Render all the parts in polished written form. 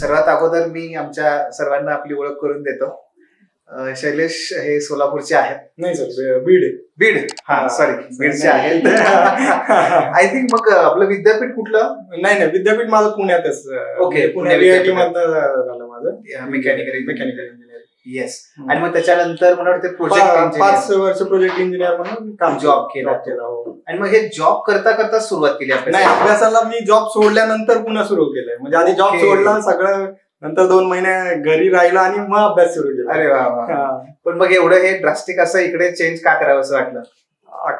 सर्वात अगोदर मी आमच्या सर्वांना आपली ओळख करून देतो. शैलेश हे सोलापूरचे आहेत. नाही सर, बीड. हा सॉरी, बीडचे आहेत. आय थिंक मग आपलं विद्यापीठ कुठलं? नाही, विद्यापीठ माझं पुण्यातच. ओके, पुणे VIT मधनं झालं माझं मेकॅनिकल इंजिनिअरिंग. येस. आणि मग त्याच्यानंतर मला वाटतं प्रोजेक्ट 5 वर्ष प्रोजेक्ट इंजिनियर म्हणून काम जॉब केला. आणि मग हे जॉब करता करता सुरुवात केली? नाही, अभ्यासाला मी जॉब सोडल्यानंतर पुन्हा सुरू केलंय. म्हणजे आधी जॉब सोडला सगळं, नंतर 2 महिने घरी राहिला आणि मग अभ्यास सुरू केला. अरे वा. पण मग एवढं हे ड्रास्टिक असं इकडे चेंज का करावं असं वाटलं?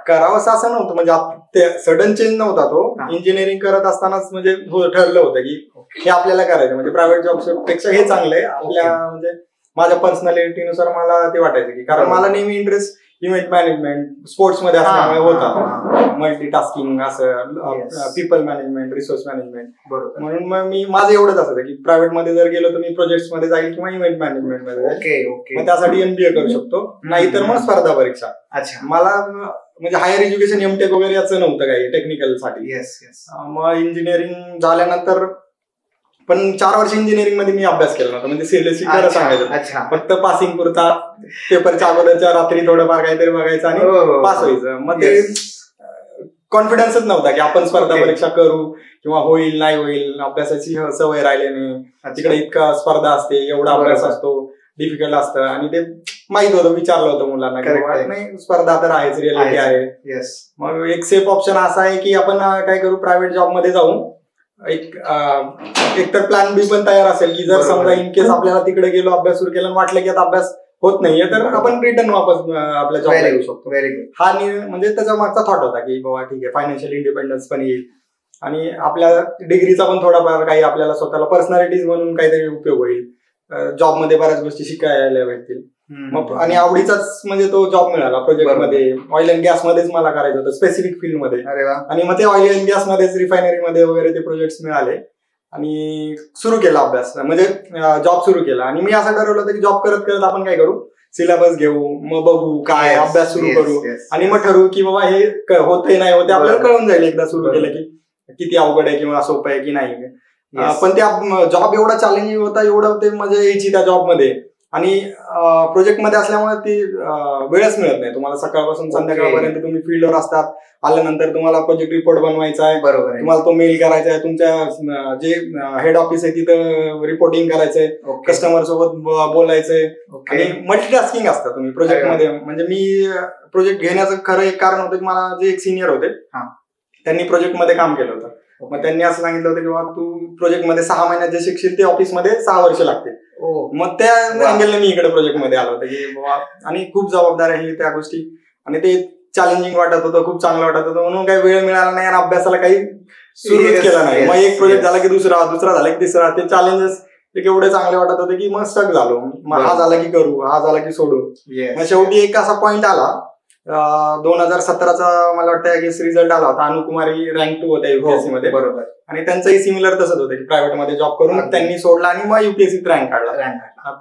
करावंसं असं नव्हतं, म्हणजे ते सडन चेंज नव्हता तो. इंजिनिअरिंग करत असतानाच म्हणजे ठरलं होतं की हे आपल्याला करायचं, म्हणजे प्रायव्हेट जॉब पेक्षा हे चांगलं आहे आपल्या. म्हणजे माझ्या पर्सनॅलिटीनुसार मला ते वाटायचं की, कारण मला नेहमी इंटरेस्ट इव्हेंट मॅनेजमेंट, स्पोर्ट्स मध्ये असल्यामुळे होता. मल्टीटास्किंग असं, पीपल मॅनेजमेंट, रिसोर्स मॅनेजमेंट. म्हणून मग मी माझं एवढंच असायचं की प्रायव्हेट मध्ये जर गेलो तर मी प्रोजेक्ट्स मध्ये जाईल किंवा इव्हेंट मॅनेजमेंट मध्ये जाईल. मग त्यासाठी MBA करू शकतो, नाहीतर मग स्पर्धा परीक्षा. मला म्हणजे हायर एज्युकेशन MTech वगैरे याचं नव्हतं काही टेक्निकल साठी. मग इंजिनिअरिंग झाल्यानंतर पण 4 वर्ष इंजिनिअरिंग मध्ये मी अभ्यास केला नव्हता. म्हणजे सिरियसली खरं सांगायचं, फक्त पासिंग पुरता पेपरच्या अगोदरच्या रात्री थोडंफार काहीतरी बघायचं आणि पास व्हायचं. मग ते कॉन्फिडन्सच नव्हता की आपण स्पर्धा परीक्षा करू किंवा होईल नाही होईल. अभ्यासाची सवय राहिल्याने, तिकडे इतका स्पर्धा असते, एवढा अभ्यास असतो, डिफिकल्ट असतं. आणि ते माहित होतं, विचारलं होतं मुलांना की नाही स्पर्धा तर आहेच, रिअलिटी आहे. मग एक सेफ ऑप्शन असा आहे की आपण काय करू, प्रायव्हेट जॉब मध्ये जाऊ. एक तर प्लॅन बी पण तयार असेल की जर समजा इन केस आपल्याला तिकडे गेलो, अभ्यास सुरू केला, वाटलं की आता अभ्यास होत नाहीये, तर आपण रिटर्न वापस आपल्या जॉबला येऊ शकतो. Very good. हा म्हणजे त्याचा मागचा थॉट होता की बाबा ठीक आहे, फायनान्शियल इंडिपेंडन्स पण येईल आणि आपल्या डिग्रीचा पण थोडाफार काही आपल्याला स्वतःला पर्सनॅलिटीज म्हणून काहीतरी उपयोग होईल. जॉबमध्ये बऱ्याच गोष्टी शिकायला भेटतील. मग आणि आवडीचाच म्हणजे तो जॉब मिळाला प्रोजेक्ट मध्ये. ऑइल अँड गॅस मध्येच मला करायचं होतं, स्पेसिफिक फील्ड मध्ये. आणि मग ते ऑइल अँड गॅस मध्येच रिफायनरी मध्ये वगैरे ते प्रोजेक्ट्स मिळाले आणि सुरू केला अभ्यास, म्हणजे जॉब सुरू केला. आणि मी असं ठरवलं होतं की जॉब करत करत आपण काय करू, सिलेबस घेऊ, मग बघू काय अभ्यास सुरू करू आणि मग ठरवू की बाबा हे होते नाही होते, आपल्याला कळून जाईल एकदा सुरू केलं की किती अवघड आहे किंवा सोपं आहे की नाही. पण त्या जॉब एवढा चॅलेंजिंग होता, एवढं ते मजा यायची त्या जॉबमध्ये. आणि प्रोजेक्ट मध्ये असल्यामुळे ती वेळच मिळत नाही तुम्हाला. सकाळपासून संध्याकाळपर्यंत तुम्ही फील्डवर असतात. आल्यानंतर तुम्हाला प्रोजेक्ट रिपोर्ट बनवायचा आहे, तुम्हाला तो मेल करायचा आहे, तुमच्या जे हेड ऑफिस आहे तिथं रिपोर्टिंग करायचंय, कस्टमर सोबत बोलायचंय आणि मल्टीटास्किंग असतं तुम्ही प्रोजेक्ट मध्ये. म्हणजे मी प्रोजेक्ट घेण्याचं खरं एक कारण होतं की मला जे एक सिनियर होते त्यांनी प्रोजेक्ट मध्ये काम केलं होतं. मग त्यांनी असं सांगितलं होतं की बाबा तू प्रोजेक्ट मध्ये 6 महिन्यात जे शिकशील ते ऑफिसमध्ये 6 वर्ष लागतील. मग त्या अँगलने मी इकडे प्रोजेक्ट मध्ये आलो होतो की बाबा, आणि खूप जबाबदारी आहे त्या गोष्टी आणि ते चॅलेंजिंग वाटत होतं, खूप चांगलं वाटत होतं. म्हणून काही वेळ मिळाला नाही आणि अभ्यासाला काही सुरूच केला नाही. मग एक प्रोजेक्ट झाला की दुसरा झाला की तिसरा. ते चॅलेंजेस एवढे चांगले वाटत होते की मग स्टक झालो. मग हा झाला की करू, हा झाला की सोडू. मग शेवटी एक असा पॉइंट आला 2017चा मला वाटतं रिझल्ट आला होता. अनुकुमारी रँक 2 होता UPSC मध्ये. बरोबर. आणि त्यांचंही सिमिलर तसंच होतं की प्रायव्हेट मध्ये जॉब करून त्यांनी सोडला आणि मग UPSCत रँक काढला.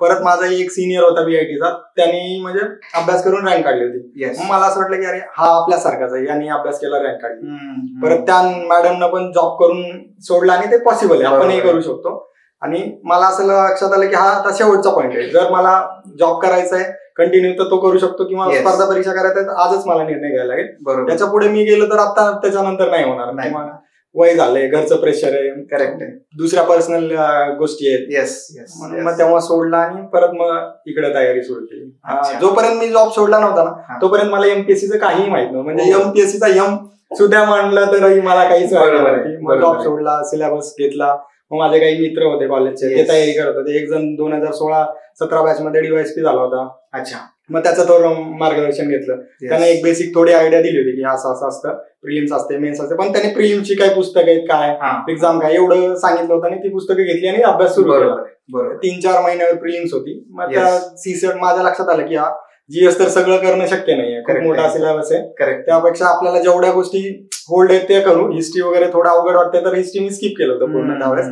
परत माझा एक सिनियर होता VITचा, त्यांनी म्हणजे अभ्यास करून रँक काढली होती. मग मला असं वाटलं की अरे हा आपल्यासारखाच आहे, यांनी अभ्यास केला, रँक काढली. परत त्या मॅडमनं पण जॉब करून सोडला आणि ते पॉसिबल आहे, आपणही करू शकतो. आणि मला असं लक्षात आलं की हा आता शेवटचा पॉईंट आहे. जर मला जॉब करायचा आहे कंटिन्यू तर तो करू शकतो किंवा स्पर्धा परीक्षा करायचा तर आजच मला निर्णय घ्यायला लागेल. त्याच्या पुढे मी गेलो तर आता त्याच्यानंतर नाही होणार. नाही, वय झालंय, घरचं प्रेशर आहे, करेक्ट आहे, दुसऱ्या पर्सनल गोष्टी आहेत. मग तेव्हा सोडला आणि परत मग इकडे तयारी सुरू केली. जोपर्यंत मी जॉब सोडला नव्हता ना तोपर्यंत मला MPSCचं काहीही माहित नव्हतं. म्हणजे MPSCचा सुद्धा म्हणलं तरी मला काहीच मग जॉब सोडला, सिलेबस घेतला. मग माझे काही मित्र होते कॉलेजचे, ते तयारी करत होते. एक जण 2016-17 बॅच मध्ये DYSP झाला होता. अच्छा. मग त्याचं थोडं मार्गदर्शन घेतलं. त्याने एक बेसिक थोडी आयडिया दिली होती की असं असं असतं, प्रिलिम्स असते, मेन्स असते. पण त्याने प्रिलिम्सची काय पुस्तकं आहेत, काय एक्झाम काय, एवढं सांगितलं होतं आणि ती पुस्तकं घेतली आणि अभ्यास सुरू केला. 3-4 महिन्यावर प्रिलिम्स होती. मग त्या CSET माझ्या लक्षात आलं की हा GS तर सगळं करणं शक्य नाहीये, खूप मोठा सिलेबस आहे. त्यापेक्षा आपल्याला जेवढ्या गोष्टी होल्ड आहेत ते करू. हिस्ट्री वगैरे थोडं अवघड वाटते तर हिस्ट्री मी स्किप केलं होतं पूर्ण त्यावेळेस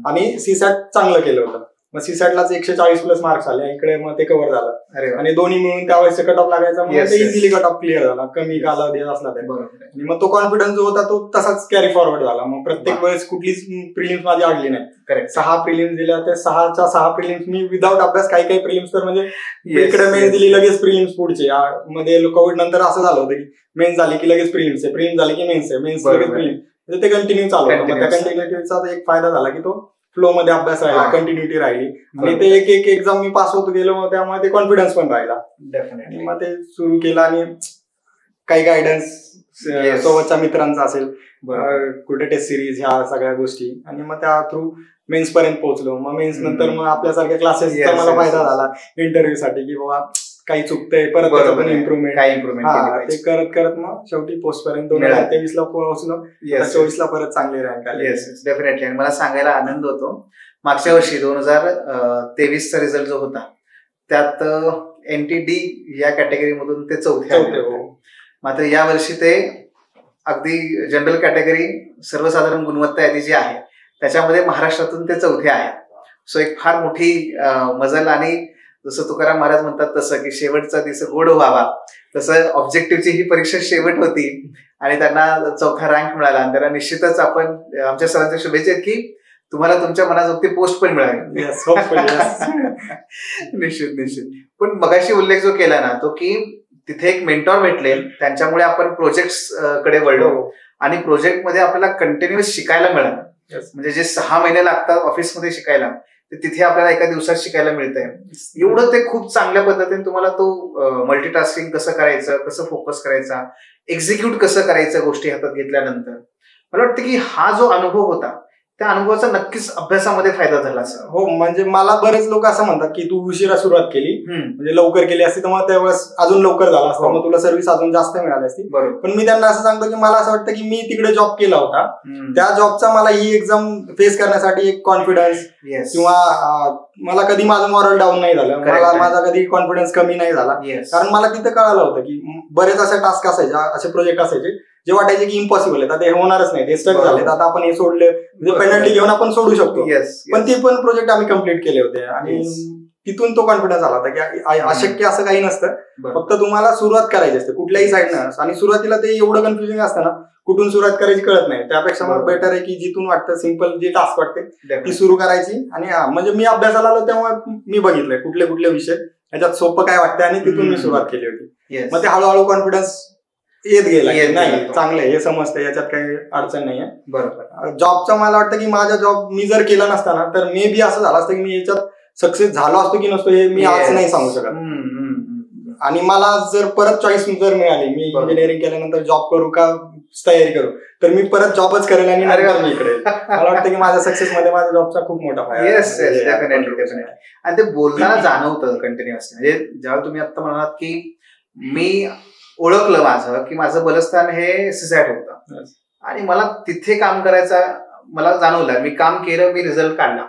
आणि CSAT चांगलं केलं होतं. मग सीसॅटलाच 140+ मार्क्स आले, इकडे मग ते कव्हर झालं. अरे वा. आणि दोन्ही मिळून त्यावेळेस कट ऑफ लागायचा, मग Yes, ते yes. Easily cut off clear झाला, कमी कालावधी असला तरी. बरोबर आहे. आणि मग तो कॉन्फिडन्स जो होता तो तसाच कॅरी फॉरवर्ड झाला. मग प्रत्येक वेळेस कुठलीच प्रिलिम्स माझी अडली नाही. करेक्ट. 6 प्रिलिम्स दिल्या, त्या 6च्या 6 प्रिलिम्स मी विदाऊट अभ्यास, काही प्रिलिम्स तर म्हणजे Yes, इकडे मेन्स yes, दिली, yes. लगेच प्रिलिम्स पुढचे. मध्ये कोविड नंतर असं झालं होतं की मेन्स झाली की लगेच प्रिलिम्स आहे, प्रिलिम्स झाली की मेन्स आहे, मेन्स लगेच प्रिलिम्स. म्हणजे ते कंटिन्यू चालू होतं. मग त्या कंटिन्युटीचा एक फायदा झाला की तो फ्लो मध्ये अभ्यास राहिला, कंटिन्युटी राहिली आणि ते एक एक्झाम मी पास होत गेलो, मग त्यामुळे ते कॉन्फिडन्स पण राहिला. डेफिनेटली. मग ते सुरू केलं आणि काही गायडन्स सोबतच्या मित्रांचा असेल, कुठे टेस्ट सिरीज, ह्या सगळ्या गोष्टी, आणि मग त्या थ्रू मेन्स पर्यंत पोहोचलो. मग मेन्स नंतर मग आपल्यासारख्या क्लासेसचा मला फायदा झाला इंटरव्ह्यू साठी, की बाबा काही चुकतंय, परत त्याच्यातून इम्प्रुव्हमेंट ते करत करत मग शेवटी पोस्ट पर्यंत 2023 पोहोचलो. 24 परत चांगली रँक आली. Yes, definitely. आणि मला सांगायला आनंद होतो, मागच्या वर्षी 2023चा रिझल्ट जो होता त्यात NTD या कॅटेगरीमधून ते चौथे. मात्र या वर्षी ते अगदी जनरल कॅटेगरी, सर्वसाधारण गुणवत्ता यादी जी आहे त्याच्यामध्ये महाराष्ट्रातून ते चौथे आहेत. सो एक फार मोठी मजल. आणि जसं तुकाराम महाराज म्हणतात तसं की शेवटचा दिवस गोड व्हावा, तसं ऑब्जेक्टिव्हची ही परीक्षा शेवट होती आणि त्यांना चौथा रँक मिळाला. आणि त्यांना निश्चितच आपण आमच्या सर्वांच्या शुभेच्छा आहेत की तुम्हाला तुमच्या मनाजोगती पोस्ट पण मिळाली. निश्चित. पण मगाशी उल्लेख जो केला ना तो की तिथे एक मेंटॉर भेटले, त्यांच्यामुळे आपण प्रोजेक्ट्स कडे वळलो आणि प्रोजेक्टमध्ये आपल्याला कंटिन्युअस शिकायला मिळालं. म्हणजे जे 6 महिने लागतात ऑफिसमध्ये शिकायला, तिथे आपल्याला एका दिवसात शिकायला मिळतंय. एवढं ते खूप चांगल्या पद्धतीने तुम्हाला तो मल्टीटास्किंग कसं करायचं, कसं फोकस करायचा, एक्झिक्यूट कसं करायचं गोष्टी हातात घेतल्यानंतर, मला वाटतं की हा जो अनुभव होता त्या अनुभवाचा नक्कीच अभ्यासामध्ये फायदा झाला असेल. हो, म्हणजे मला बरेच लोक असं म्हणतात की तू उशिरा सुरुवात केली, म्हणजे लवकर केली असती तर मग त्यावेळेस अजून लवकर झाला असता, मग तुला सर्व्हिस अजून जास्त मिळाली असती. पण मी त्यांना असं सांगतो की मला असं वाटतं की मी तिकडे जॉब केला होता, त्या जॉबचा मला ही एक्झाम फेस करण्यासाठी एक कॉन्फिडन्स किंवा मला कधी माझं मॉरल डाऊन नाही झालं, मला माझा कधी कॉन्फिडन्स कमी नाही झाला. कारण मला तिथं कळालं होतं की बरेच असे टास्क असायचे, असे प्रोजेक्ट असायचे जे वाटायचे की इम्पॉसिबल आहे, आता हे होणारच नाही, ते स्टक झाले, आता आपण हे सोडले म्हणजे पेनल्टी घेऊन आपण सोडू शकतो. पण ते पण प्रोजेक्ट आम्ही कम्प्लीट केले होते आणि तिथून तो कॉन्फिडन्स आला होता की अशक्य असं काही नसतं, फक्त तुम्हाला सुरुवात करायची असते कुठल्याही साईडनं. आणि सुरुवातीला ते एवढं कन्फ्युजिंग असतं ना, कुठून सुरुवात करायची कळत नाही. त्यापेक्षा मग बेटर आहे की जिथून वाटतं सिम्पल जी टास्क वाटते ती सुरू करायची. आणि म्हणजे मी अभ्यासाला आलो तेव्हा मी बघितलंय कुठले विषय याच्यात सोपं काय वाटतं आणि तिथून मी सुरुवात केली होती. मग ते हळूहळू कॉन्फिडन्स येत गेला, नाही चांगलं आहे, हे समजतं, याच्यात काही अडचण नाहीये. बरोबर. जॉबचा मला वाटतं की माझा जॉब मी जर केला नसता ना तर मे बी असं झालं असतं की मी याच्यात सक्सेस झालो असतो की नसतो हे मी आज नाही सांगू शकत. आणि मला जर परत चॉईस जर मिळाली, मी इंजिनिअरिंग केल्यानंतर जॉब करू का तयारी करू, तर मी परत जॉबच करेल. आणि मी इकडे मला वाटतं की माझ्या सक्सेस मध्ये माझ्या जॉबचा खूप मोठा फायदा. Yes, definitely. आणि ते बोलताना जाणवतं कंटिन्युअसली. म्हणजे जेव्हा तुम्ही आता म्हणालात की मी ओळखलं माझं की माझं बलस्थान हे सीसॅट होतं आणि मला तिथे काम करायचा मला जाणवलं, मी काम केलं, मी रिझल्ट काढला.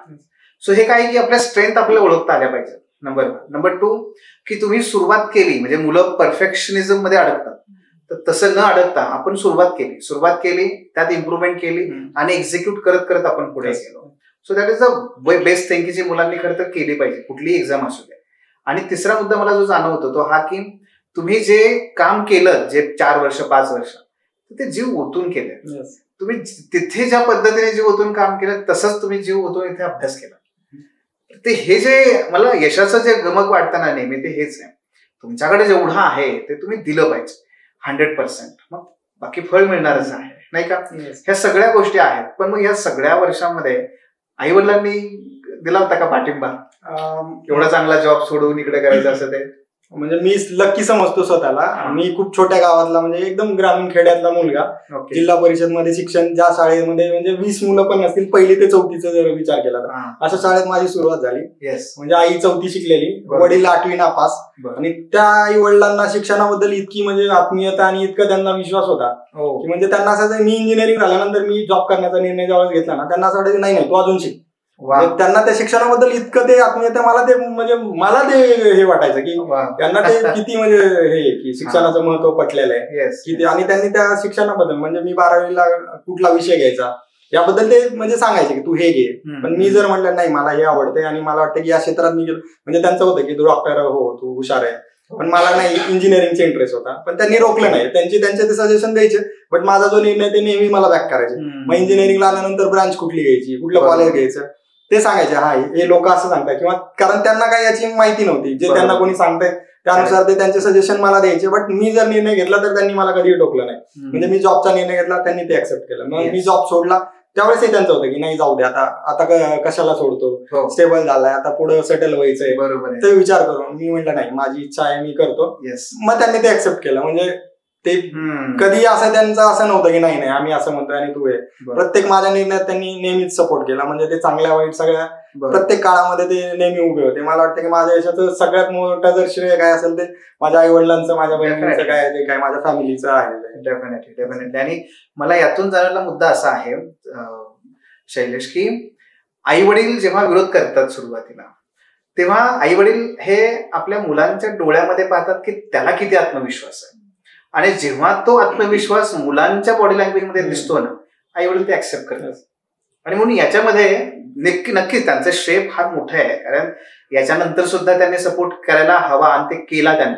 सो हे काय की आपल्या स्ट्रेंथ आपल्याला ओळखता आल्या पाहिजे. नंबर 1. नंबर 2 की तुम्ही सुरुवात केली, म्हणजे मुलं परफेक्शनिझम मध्ये अडकतात, तर तसं न अडकता आपण सुरुवात केली त्यात इम्प्रुव्हमेंट केली आणि एक्झिक्यूट करत आपण पुढे गेलो. So that is the best thing की जी मुलांनी खरं तर केली पाहिजे कुठलीही एक्झाम असू दे. आणि तिसरा मुद्दा मला जो जाणवतो तो हा की तुम्ही जे काम केलं, जे 4 वर्ष 5 वर्ष, ते जीव ओतून केलं. तुम्ही तिथे ज्या पद्धतीने जीव ओतून काम केलं तसंच तुम्ही जीव ओतून इथे अभ्यास केला. ते हे जे मला यशाचं जे गमक वाटतं ना नेहमी, ते हेच आहे. तुमच्याकडे जेवढं आहे ते तुम्ही दिलं पाहिजे 100%. मग बाकी फळ मिळणारच आहे, नाही का? ह्या सगळ्या गोष्टी आहेत. पण मग या सगळ्या वर्षामध्ये आई वडिलांनी दिला होता का पाठिंबा, एवढा चांगला जॉब सोडून इकडे करायचं असं? ते म्हणजे मी लक्की समजतो स्वतःला. मी खूप छोट्या गावातला, म्हणजे एकदम ग्रामीण खेड्यातला मुलगा, जिल्हा परिषद मध्ये शिक्षण, ज्या शाळेमध्ये म्हणजे 20 मुलं पण नसतील, 1ली ते 4थीचा जर विचार केला तर अशा शाळेत माझी सुरुवात झाली. म्हणजे आई 4थी शिकलेली, वडील 8वी नापास. आणि त्या आई वडिलांना शिक्षणाबद्दल इतकी म्हणजे आत्मीयता आणि इतका त्यांना विश्वास होता की म्हणजे त्यांना असं, मी इंजिनिअरिंग झाल्यानंतर मी जॉब करण्याचा निर्णय ज्यावेळेस घेतला ना, त्यांना असं वाटायचं नाही तू अजून शिक. त्यांना त्या शिक्षणाबद्दल इतकं ते आत्मीयता, मला ते हे वाटायचं की त्यांना ते किती म्हणजे हे की शिक्षणाचं महत्व पटलेलं आहे किती. आणि त्यांनी त्या शिक्षणाबद्दल, म्हणजे मी 12वीला कुठला विषय घ्यायचा, याबद्दल ते म्हणजे सांगायचे की तू हे घे. पण मी जर म्हटलं नाही मला हे आवडतंय आणि मला वाटतं की या क्षेत्रात मी गेलो, म्हणजे त्यांचं होतं की तू डॉक्टर हो, तू हुशार आहे, पण मला नाही इंजिनिअरिंगचा इंटरेस्ट होता, पण त्यांनी रोखलं नाही. त्यांचे ते सजेशन द्यायचे, बट माझा जो निर्णय ते नेहमी मला बॅक करायचे. मग इंजिनिअरिंगला आल्यानंतर ब्रांच कुठली घ्यायची, कुठलं कॉलेज घ्यायचं ते सांगायचे. हा हे लोक असं सांगतात, किंवा कारण त्यांना काही याची माहिती नव्हती, जे त्यांना कोणी सांगताय त्यानुसार ते त्यांचे सजेशन मला द्यायचे. बट मी जर निर्णय घेतला तर त्यांनी मला कधी टोकलं नाही. म्हणजे मी जॉबचा निर्णय घेतला, त्यांनी ते ऍक्सेप्ट केलं. मग मी जॉब सोडला त्यावेळेसही त्यांचं होतं की नाही जाऊ दे, आता कशाला सोडतो, स्टेबल झालाय, आता पुढे सेटल व्हायचंय, ते विचार करून मी म्हटलं नाही माझी इच्छा आहे मी करतो. मग त्यांनी ते ऍक्सेप्ट केलं. म्हणजे ते कधी असं त्यांचं असं नव्हतं की नाही आम्ही असं म्हणतोय आणि तू आहे. प्रत्येक माझ्या निर्णयात त्यांनी नेहमीच सपोर्ट केला. म्हणजे ते चांगल्या वाईट सगळ्या प्रत्येक काळामध्ये ते नेहमी उभे होते. मला वाटतं की माझ्या यशाचं सगळ्यात मोठं जर श्रेय काय असेल ते माझ्या आई वडिलांचं, माझ्या बहिणीचं काय, ते काय माझ्या फॅमिलीचं आहे. डेफिनेटली. आणि मला यातून जाणलेला मुद्दा असा आहे शैलेश, की आई वडील जेव्हा विरोध करतात सुरुवातीला, तेव्हा आई वडील हे आपल्या मुलांच्या डोळ्यामध्ये पाहतात की त्याला किती आत्मविश्वास आहे, आणि जेव्हा तो आत्मविश्वास मुलांच्या बॉडी लँग्वेज मध्ये दिसतो ना, आई वडील ते ऍक्सेप्ट करतात. आणि म्हणून याच्यामध्ये नक्कीच त्यांचं श्रेय फार मोठं आहे, कारण याच्यानंतर सुद्धा त्यांनी सपोर्ट करायला हवा आणि ते केला त्यांनी.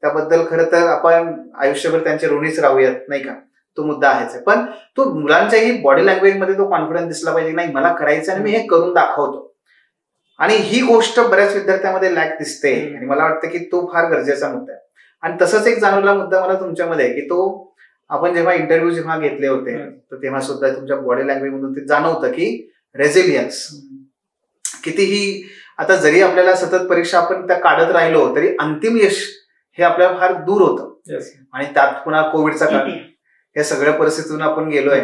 त्याबद्दल खरं तर आपण आयुष्यभर त्यांचे ऋणीच राहूयात, नाही का, तो मुद्दा आहेच. पण तो मुलांच्याही बॉडी लँग्वेज मध्ये तो कॉन्फिडन्स दिसला पाहिजे, नाही मला करायचं आणि मी हे करून दाखवतो. आणि ही गोष्ट बऱ्याच विद्यार्थ्यांमध्ये लॅक दिसते, आणि मला वाटतं की तो फार गरजेचा मुद्दा आहे. आणि तसंच एक जाणवला मुद्दा मला तुमच्यामध्ये, की तो आपण जेव्हा इंटरव्ह्यू जेव्हा घेतले होते तर तेव्हा सुद्धा तुमच्या बॉडी लँग्वेज मधून ते जाणवतं की रेझिलियन्स कितीही, आता जरी आपल्याला सतत परीक्षा आपण त्या काढत राहिलो तरी अंतिम यश हे आपल्याला फार दूर होतं. आणि त्यात पुन्हा कोविडचा काळ, या सगळ्या परिस्थितीतून आपण गेलोय.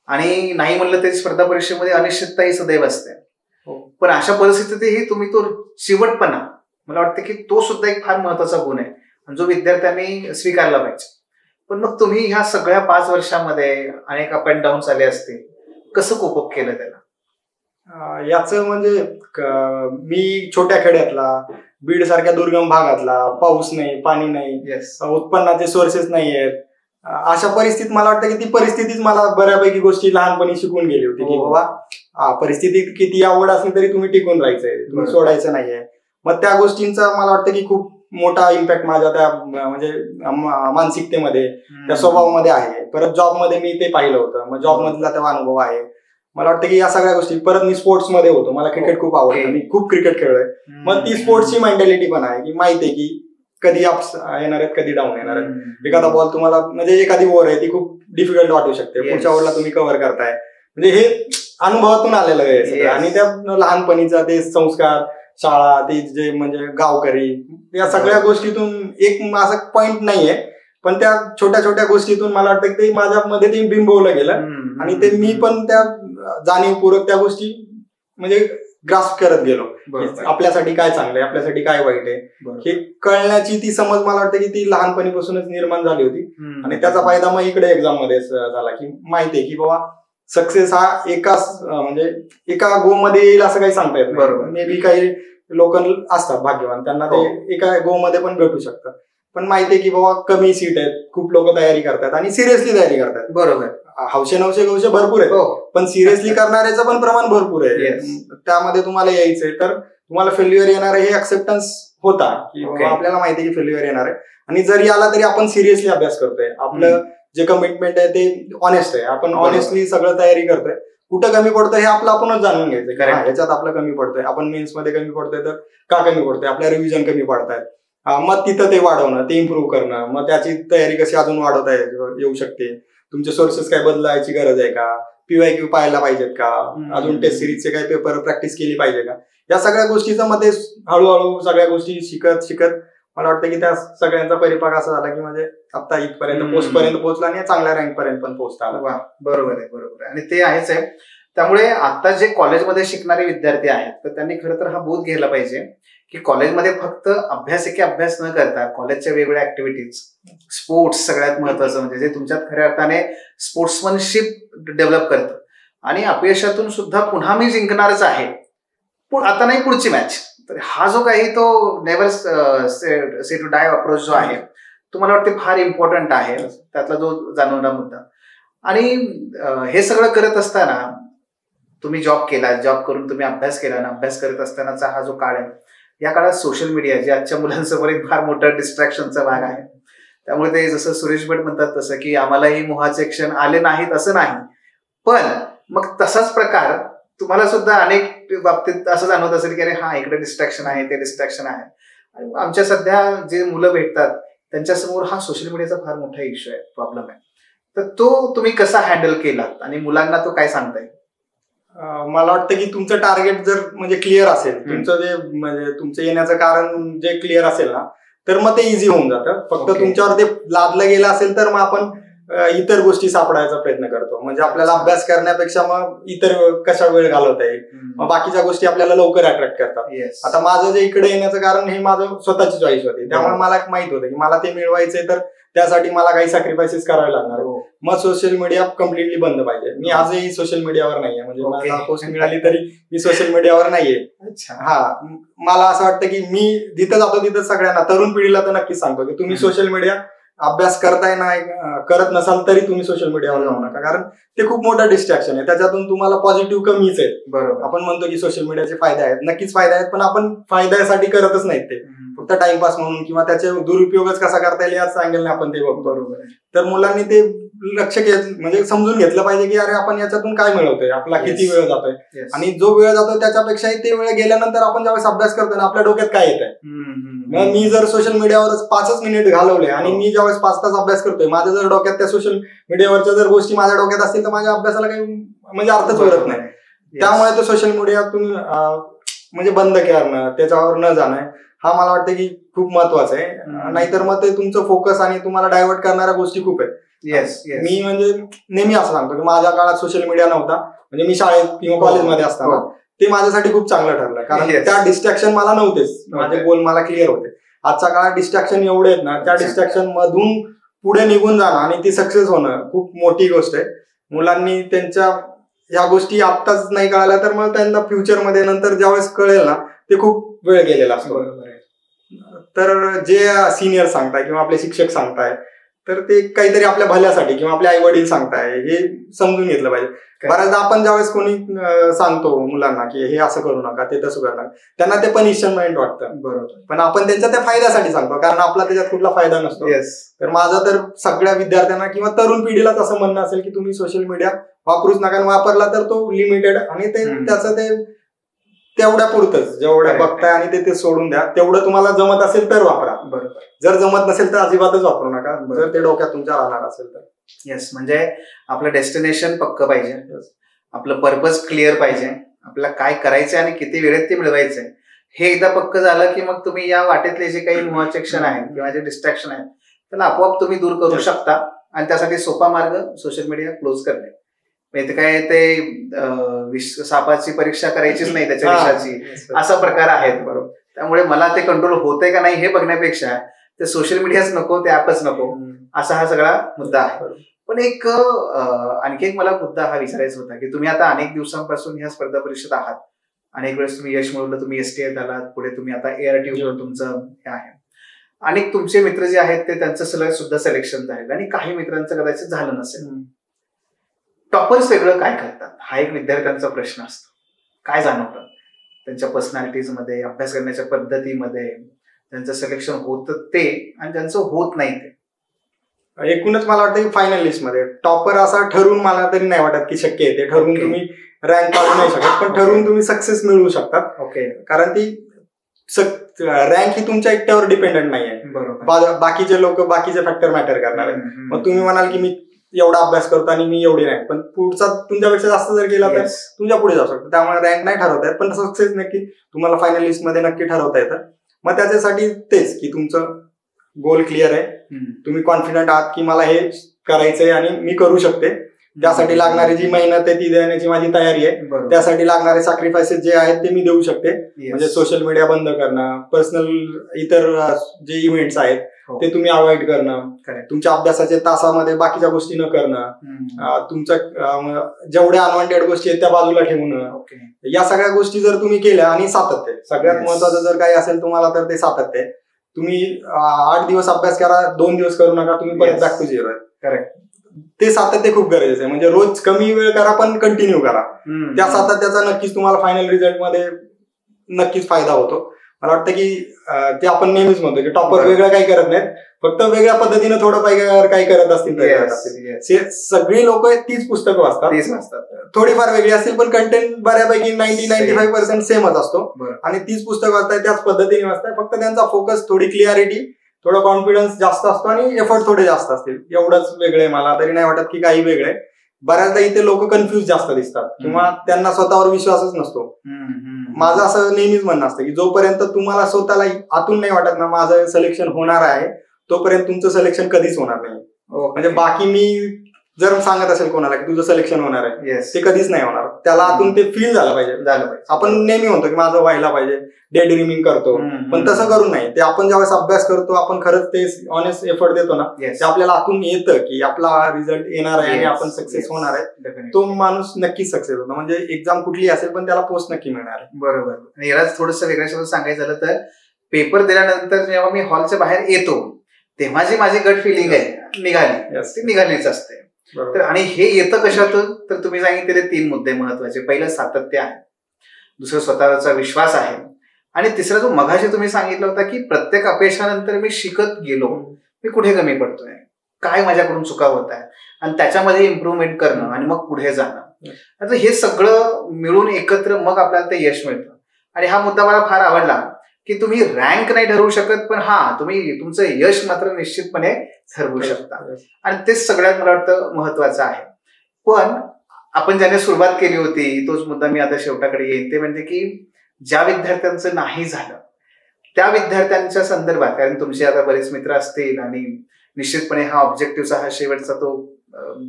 आणि नाही म्हणलं तरी स्पर्धा परीक्षेमध्ये अनिश्चितता ही सदैव असते. पण अशा परिस्थितीतही तुम्ही तो शेवटपणा, मला वाटतं की तो सुद्धा एक फार महत्वाचा गुण आहे जो विद्यार्थ्यांनी स्वीकारला पाहिजे. पण मग तुम्ही ह्या सगळ्या 5 वर्षामध्ये अनेक अप अँड डाऊन्स आले असते, कसं कोप अप केलं त्याला? याचं म्हणजे मी छोट्या खेड्यातला, बीड सारख्या दुर्गम भागातला, पाऊस नाही, पाणी नाही, उत्पन्नाचे सोर्सेस नाही आहेत, अशा परिस्थितीत मला वाटतं की ती परिस्थितीच मला बऱ्यापैकी गोष्टी लहानपणी शिकून गेली होती की बाबा परिस्थितीत किती आवड असली तरी तुम्ही टिकून राहायचंय, तुम्ही सोडायचं नाहीये. मग त्या गोष्टींचा मला वाटतं की खूप मोठा इम्पॅक्ट माझ्या त्या म्हणजे मानसिकतेमध्ये, त्या स्वभावामध्ये आहे. परत जॉबमध्ये मी ते पाहिलं होतं, मग जॉब मधला तेव्हा अनुभव आहे. मला वाटतं की या सगळ्या गोष्टी, परत मी स्पोर्ट्स मध्ये होतो, मला क्रिकेट खूप आवडतं, मी खूप क्रिकेट खेळलोय. मग ती स्पोर्ट्सची मेंटॅलिटी पण आहे की माहिती आहे की कधी अप्स येणार आहेत, कधी डाऊन येणार आहेत. एखादा बॉल तुम्हाला म्हणजे एखादी ओव्हर आहे ती खूप डिफिकल्ट वाटू शकते, पुढच्या ओव्हरला तुम्ही कव्हर करताय. म्हणजे हे अनुभवातून आलेलं आहे. आणि त्या लहानपणीचा ते संस्कार, शाळा, ते जे म्हणजे गावकरी, या सगळ्या गोष्टीतून एक असं पॉइंट नाहीये, पण त्या छोट्या छोट्या गोष्टीतून मला वाटतं की ते माझ्यामध्ये ते बिंबवलं गेलं. आणि ते मी पण त्या जाणीवपूर्वक त्या गोष्टी म्हणजे ग्रास्प करत गेलो. आपल्यासाठी काय चांगलंय, आपल्यासाठी काय वाईट आहे, हे कळण्याची ती समज मला वाटतं की ती लहानपणीपासूनच निर्माण झाली होती. आणि त्याचा फायदा मग इकडे एक्झाम मध्ये झाला की माहितीये की बाबा सक्सेस हा म्हणजे एका गो मध्ये येईल असं काही सांगता येत नाही. मे बी काही लोक असतात भाग्यवान, त्यांना ते एका गो मध्ये पण भेटू शकतं. पण माहितीये की बाबा कमी सीट आहेत, खूप लोक तयारी करतात आणि सिरियसली तयारी करतात. बरोबर, हौशे नवशे गवशे भरपूर आहेत, पण सिरियसली करणाऱ्याचं पण प्रमाण भरपूर आहे. त्यामध्ये तुम्हाला यायचंय तर तुम्हाला फेल्युअर येणार आहे हे ऍक्सेप्टन्स होता की आपल्याला माहिती आहे की फेल्युअर येणार आहे. आणि जरी आला तरी आपण सिरियसली अभ्यास करतोय, आपलं जे कमिटमेंट आहे ते ऑनेस्ट आहे, आपण ऑनेस्टली सगळं तयारी करतोय. कुठं कमी पडतंय हे आपणच जाणून घ्यायचं, ह्याच्यात आपलं कमी पडतंय, आपण मेन्स मध्ये कमी पडतोय तर का कमी पडतंय, आपल्या रिव्हिजन कमी पडतायत, मग तिथं ते वाढवणं, ते इम्प्रूव्ह करणं, मग त्याची तयारी कशी अजून वाढवता येऊ शकते, तुमचे सोर्सेस काय बदलायची गरज आहे का, PYQ पाहायला पाहिजेत का, अजून टेस्ट सिरीजचे काही पेपर प्रॅक्टिस केली पाहिजे का, या सगळ्या गोष्टीचं मध्ये हळूहळू सगळ्या गोष्टी शिकत शिकत मला वाटतं की त्या सगळ्यांचा परिपाक असा झाला की म्हणजे आता इथपर्यंत पोस्ट पर्यंत पोहोचला आणि चांगल्या रँक पर्यंत पण पोहोचता आला. बरोबर आहे, बरोबर आहे. आणि ते आहेच आहे. त्यामुळे आता जे कॉलेजमध्ये शिकणारे विद्यार्थी आहेत तर त्यांनी खरं तर हा बोध घ्यायला पाहिजे की कॉलेजमध्ये फक्त अभ्यास न करता कॉलेजच्या वेगवेगळ्या ऍक्टिव्हिटीज, स्पोर्ट्स सगळ्यात महत्वाचं, म्हणजे जे तुमच्यात खऱ्या अर्थाने स्पोर्ट्समनशिप डेव्हलप करतं. आणि अपयशातून सुद्धा पुन्हा मी जिंकणारच आहे, पण आता नाही पुढची मॅच. तर हा जो काही तो never say to die approach जो आहे तो मला वाटते फार इम्पॉर्टंट आहे, त्यातला जो जाणवणारा मुद्दा. आणि हे सगळं करत असताना तुम्ही जॉब केला, जॉब करून तुम्ही अभ्यास केला, आणि अभ्यास करत असतानाचा हा जो काळ आहे, या काळात सोशल मीडिया जे आजच्या मुलांसमोर एक फार मोठा डिस्ट्रॅक्शनचा भाग आहे. त्यामुळे ते जसं सुरेश भट म्हणतात तसं की आम्हालाही मोहाचे क्षण आले नाहीत असं नाही, पण मग तसाच प्रकार तुम्हाला सुद्धा अनेक बाबतीत असं जाणवत असेल की अरे हा इकडे डिस्ट्रॅक्शन आहे, ते डिस्ट्रॅक्शन आहे. आणि आमच्या सध्या जे मुलं भेटतात त्यांच्यासमोर हा सोशल मीडियाचा फार मोठा इश्यू आहे, प्रॉब्लेम आहे. तर तो तुम्ही कसा हँडल केलात आणि मुलांना तो काय सांगताय? मला वाटतं की तुमचं टार्गेट जर म्हणजे क्लिअर असेल, तुमचं जे म्हणजे तुमचं येण्याचं कारण जे क्लिअर असेल ना, तर मग ते इझी होऊन जातं. फक्त तुमच्यावर ते लादलं गेलं असेल तर मग आपण इतर गोष्टी सापडायचा प्रयत्न करतो. म्हणजे आपल्याला अभ्यास करण्यापेक्षा मग इतर कशा वेळ घालवता येईल, मग बाकीच्या गोष्टी आपल्याला लवकर अट्रॅक्ट करतात. आता माझं जे इकडे येण्याचं कारण हे माझं स्वतःची चॉईस होती, त्यामुळे मला माहित होतं की मला ते मिळवायचंय, तर त्यासाठी मला काही सॅक्रिफायसेस करावे लागणार. मग सोशल मीडिया कम्प्लिटली बंद पाहिजे. मी आजही सोशल मीडियावर नाहीये, म्हणजे मला पोस्ट मिळाली तरी मी सोशल मीडियावर नाहीये. हा, मला असं वाटतं की मी जिथं जातो तिथं सगळ्यांना, तरुण पिढीला तर नक्कीच सांगतो की तुम्ही सोशल मीडिया अभ्यास करताय ना करत नसाल तरी तुम्ही सोशल मीडियावर जाऊ नका, कारण ते खूप मोठं डिस्ट्रॅक्शन आहे. त्याच्यातून तुम्हाला पॉझिटिव्ह कमीच आहे. बरोबर, आपण म्हणतो की सोशल मीडियाचे फायदे आहेत, नक्कीच फायदे आहेत, पण आपण फायद्यासाठी करतच नाहीत ते, फक्त टाइमपास म्हणून किंवा त्याचे दुरुपयोगच कसा करता येईल याच अँगलने आपण ते बघतो. बरोबर, तर मुलांनी ते लक्ष म्हणजे समजून घेतलं पाहिजे की अरे आपण याच्यातून काय मिळवतोय, आपला किती वेळ जातोय, आणि जो वेळ जातोय त्याच्यापेक्षाही ते वेळ गेल्यानंतर आपण ज्यावेळेस अभ्यास करतोय ना, आपल्या डोक्यात काय येत आहे. मग मी जर सोशल मीडियावरच 5 मिनिट घालवले आणि मी ज्यावेळेस 5 तास अभ्यास करतोय, माझ्या जर डोक्यात त्या सोशल मीडियावरच्या जर गोष्टी माझ्या डोक्यात असतील तर माझ्या अभ्यासाला काही म्हणजे अर्थच उरत नाही. त्यामुळे तो सोशल मीडिया तुम्ही म्हणजे बंद करणं, त्याच्यावर न जाणं, हा मला वाटतं की खूप महत्वाचं आहे. नाहीतर मग ते तुमचं फोकस आणि तुम्हाला डायव्हर्ट करणाऱ्या गोष्टी खूप आहेत. मी म्हणजे नेहमी असं सांगतो की माझ्या काळात सोशल मीडिया नव्हता, म्हणजे मी शाळेत किंवा कॉलेजमध्ये असताना ते माझ्यासाठी खूप चांगलं ठरलं, कारण त्या डिस्ट्रॅक्शन मला नव्हतेच, माझे गोल मला क्लिअर होते. आजच्या काळात डिस्ट्रॅक्शन एवढे आहेत ना, त्या डिस्ट्रॅक्शन मधून पुढे निघून जाणं आणि ती सक्सेस होणं खूप मोठी गोष्ट आहे. मुलांनी त्यांच्या ह्या गोष्टी आत्ताच नाही कळाल्या तर मग त्यांना फ्युचरमध्ये नंतर ज्यावेळेस कळेल ना, ते खूप वेळ गेलेला असतो. तर जे सिनियर सांगताय किंवा आपले शिक्षक सांगताय, तर ते काहीतरी आपल्या भल्यासाठी किंवा आपले आई वडील सांगताय हे समजून घेतलं पाहिजे. बऱ्याचदा आपण ज्यावेळेस कोणी सांगतो मुलांना की हे असं करू नका, ते तसं करू नका, त्यांना ते पनिशमेंट वाटतं. बरोबर, पण आपण त्यांच्या त्या फायद्यासाठी सांगतो, कारण आपला त्याच्यात कुठला फायदा नसतो. तर माझं तर सगळ्या विद्यार्थ्यांना किंवा तरुण पिढीलाच असं म्हणणं असेल की तुम्ही सोशल मीडिया वापरूच नका, वापरला तर तो लिमिटेड आणि त्याचं ते तेवढ्या पुरतच जेवढ्या बघताय आणि ते सोडून द्या. तेवढं तुम्हाला जमत असेल तर वापरा. बरोबर, जर जमत नसेल तर अजिबातच वापरू नका, जर ते डोक्यात तुमच्या राहणार असेल तर. येस, म्हणजे आपलं डेस्टिनेशन पक्क पाहिजे, आपलं पर्पज क्लिअर पाहिजे, आपल्याला काय करायचंय आणि किती वेळेत ते मिळवायचंय हे एकदा पक्क झालं की मग तुम्ही या वाटेतले जे काही मोहाचे क्षण आहेत किंवा जे डिस्ट्रॅक्शन आहेत त्याला आपोआप तुम्ही दूर करू शकता. आणि त्यासाठी सोपा मार्ग सोशल मीडिया क्लोज करणे. ते काय ते सापाची परीक्षा करायचीच नाही त्याच्या विषयाची, असा प्रकार आहेत. बरोबर, त्यामुळे मला ते कंट्रोल होतंय का नाही हे बघण्यापेक्षा ते सोशल मीडियाच नको, ते ऍपच नको, असा हा सगळा मुद्दा आहे. पण एक आणखी एक मला मुद्दा हा विचारायचा होता की तुम्ही आता अनेक दिवसांपासून ह्या स्पर्धा परीक्षेत आहात, अनेक वेळेस तुम्ही यश मिळवलं, तुम्ही STI आलात, पुढे तुम्ही आता ARTU तुमचं हे आहे, अनेक तुमचे मित्र जे आहेत ते त्यांचं सुद्धा सिलेक्शन झालं आणि काही मित्रांचं कदाचित झालं नसेल. टॉपर्स वेगळं काय करतात हा एक विद्यार्थ्यांचा प्रश्न असतो. काय जाणवतं त्यांच्या पर्सनॅलिटीज मध्ये, अभ्यास करण्याच्या पद्धतीमध्ये, त्यांचं सिलेक्शन होतं ते आणि त्यांचं होत नाही ते? एकूणच मला वाटतं की फायनल लिस्ट मध्ये टॉपर असा ठरवून मला तरी नाही वाटत की शक्य आहे. ते ठरवून तुम्ही रँक काढू नाही शकत, पण ठरवून तुम्ही सक्सेस मिळवू शकतात. ओके, कारण ती रँक ही तुमच्या एकट्यावर डिपेंडंट नाही आहे. बरोबर, बाकीचे लोक बाकीचे फॅक्टर मॅटर करणार आहे. मग तुम्ही म्हणाल की मी एवढा अभ्यास करतो आणि मी एवढी रँक, पण पुढचा तुमच्यापेक्षा जास्त जर केला तर तुमच्या पुढे जाऊ शकतो. त्यामुळे रँक नाही ठरवता येत, पण सक्सेस नक्की तुम्हाला फायनल लिस्ट मध्ये नक्की ठरवता येतं. मग त्याच्यासाठी तेच की तुमचं गोल क्लिअर आहे, तुम्ही कॉन्फिडंट आहात की मला हे करायचंय आणि मी करू शकते, त्यासाठी लागणारी जी मेहनत आहे ती देण्याची माझी तयारी आहे, त्यासाठी लागणारे सॅक्रिफायसेस जे आहेत ते मी देऊ शकते. म्हणजे सोशल मीडिया बंद करणं, पर्सनल इतर जे इव्हेंट्स आहेत ते तुम्ही अवॉइड करणं, तुमच्या अभ्यासाच्या तासामध्ये बाकीच्या गोष्टी न करणं, तुमच्या जेवढ्या अनवॉन्टेड गोष्टी आहेत त्या बाजूला ठेवणं, या सगळ्या गोष्टी जर तुम्ही केल्या आणि सातत्य, सगळ्यात महत्वाचं जर काही असेल तुम्हाला तर ते सातत्य. तुम्ही 8 दिवस अभ्यास करा, 2 दिवस करू नका, तुम्ही परत बॅक टू झिरो आहे. करेक्ट, ते सातत्य खूप गरजेचं आहे. म्हणजे रोज कमी वेळ करा पण कंटिन्यू करा. त्या सातत्याचा नक्कीच तुम्हाला फायनल रिझल्टमध्ये नक्कीच फायदा होतो. मला वाटतं की ते आपण नेहमीच म्हणतो की टॉपर वेगळं काही करत नाहीत, फक्त वेगळ्या पद्धतीने थोडं काही करत असतील. सगळी लोक तीच पुस्तकं वाचतात, थोडीफार वेगळी असतील पण कंटेंट बऱ्यापैकी 90-95% सेमच असतो आणि तीच पुस्तकं वाचताय, त्याच पद्धतीने वाचताय. फक्त त्यांचा फोकस, थोडी क्लिअरिटी, थोडा कॉन्फिडन्स जास्त असतो आणि एफर्ट थोडे जास्त असतील. एवढंच वेगळे. मला तरी नाही वाटत की काही वेगळे. बऱ्याचदा इथे लोक कन्फ्युज जास्त दिसतात किंवा त्यांना स्वतःवर विश्वासच नसतो. माझं असं नेहमीच म्हणणं असतं की जोपर्यंत तुम्हाला स्वतःला आतून नाही वाटत ना माझं सिलेक्शन होणार आहे, तोपर्यंत तुमचं सिलेक्शन कधीच होणार नाही. म्हणजे बाकी मी जर सांगत असेल कोणाला की तुझं सिलेक्शन होणार आहे, ते कधीच नाही होणार. त्याला आतून ते फील झालं पाहिजे. आपण नेहमी म्हणतो की माझं व्हायला पाहिजे, डे ड्रीमिंग करतो, पण तसं करून नाही. ते आपण ज्यावेळेस अभ्यास करतो, आपण खरंच ते ऑनेस्ट एफर्ट देतो ना, ते आपल्याला आतून येतं की आपला रिझल्ट येणार आहे आणि आपण सक्सेस होणार आहे. तो माणूस नक्कीच सक्सेस होतो. म्हणजे एक्झाम कुठली असेल पण त्याला पोस्ट नक्की मिळणार आहे. बरोबर. आणि यालाच थोडंसं वेगळ्या शब्दात सांगायचं झालं तर पेपर दिल्यानंतर जेव्हा मी हॉलच्या बाहेर येतो तेव्हा जी माझी गट फिलिंग आहे निघालीच असते. तर आणि हे येतं कशातून, तर तुम्ही सांगितलेले 3 मुद्दे महत्वाचे. पहिलं सातत्य आहे, दुसरं स्वतःचा विश्वास आहे आणि तिसरा जो मघाशी तुम्ही सांगितलं होता की प्रत्येक अपयशानंतर मी शिकत गेलो, मी कुठे कमी पडतोय, काय माझ्याकडून चुका होत आहे आणि त्याच्यामध्ये इम्प्रूव्हमेंट करणं आणि मग पुढे जाणं. आता हे सगळं मिळून एकत्र मग आपल्याला ते यश मिळतं. आणि हा मुद्दा मला फार आवडला की तुम्ही रँक नाही ठरवू शकत, पण तुम्ही तुमचं यश मात्र निश्चितपणे ठरवू शकता आणि तेच सगळ्यात मला वाटतं महत्वाचं आहे. पण आपण ज्याने सुरुवात केली होती तोच मुद्दा मी आता शेवटाकडे येईन, ते म्हणजे की ज्या विद्यार्थ्यांचं नाही झालं त्या विद्यार्थ्यांच्या संदर्भात, कारण तुमचे आता बरेच मित्र असतील आणि निश्चितपणे हा ऑब्जेक्टिव्हचा हा शेवटचा तो